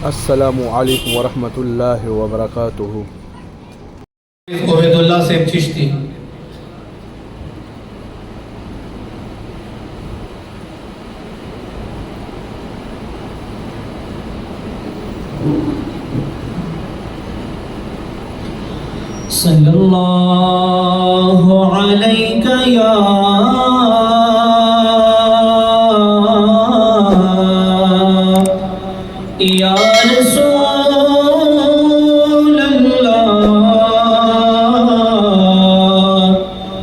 अस्सलामु अलैकुम वरहमतुल्लाहि वबरकातुहू। उबैदुल्लाह साहब चिश्ती। सल्लल्लाहु अलैका या रसूलल्लाह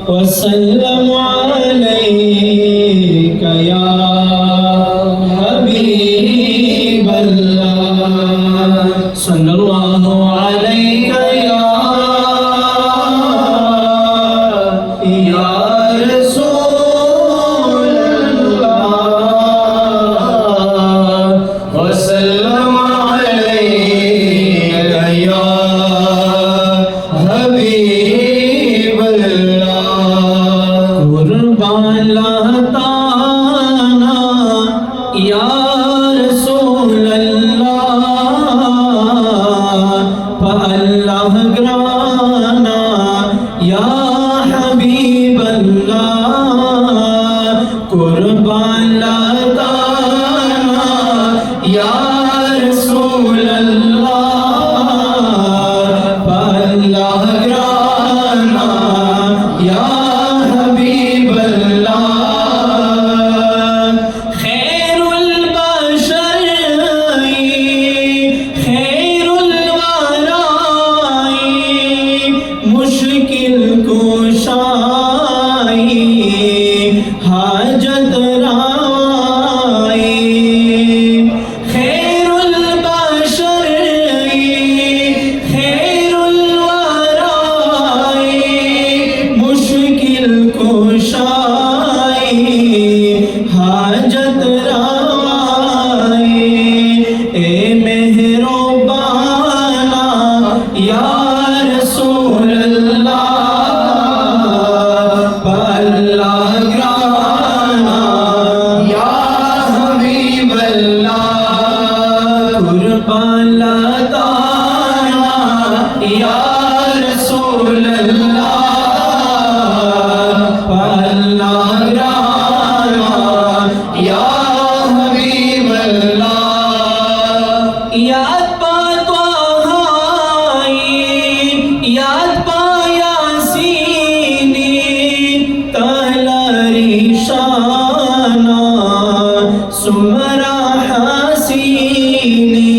वसल्लम अलैका या हबीबल्लाह सल्लल्लाहु अलैका या रसूलल्लाह वसल्लम अलैका या हबीबल्लाह कुर्बान लताना या रसूलल्लाह अल्लाह ग्राना या हबीबल्लाह कुर्बान लताना या रसूलल्लाह अल्लाह ग्राना या हबीबल्लाह खैरुल बशर खैरुल वराई मुश्किल कुशाई हाजत राई खैरुल बशर खैरुल वराई मुश्किल कुशाई हाजत राई ए मेहरबाना या रसूलल्लाह अल्लाह ग्राना या हबीबल्लाह कुर्बान लताना या रसूलल्लाह अल्लाह ग्राना या हबीबल्लाह याद याद यासीनी तलरी शाना सुमरा हसीनी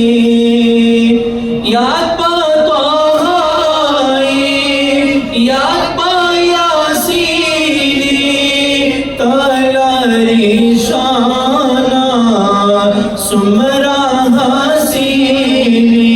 याद याद यासीनी तलरी शाना सुमरा हसीनी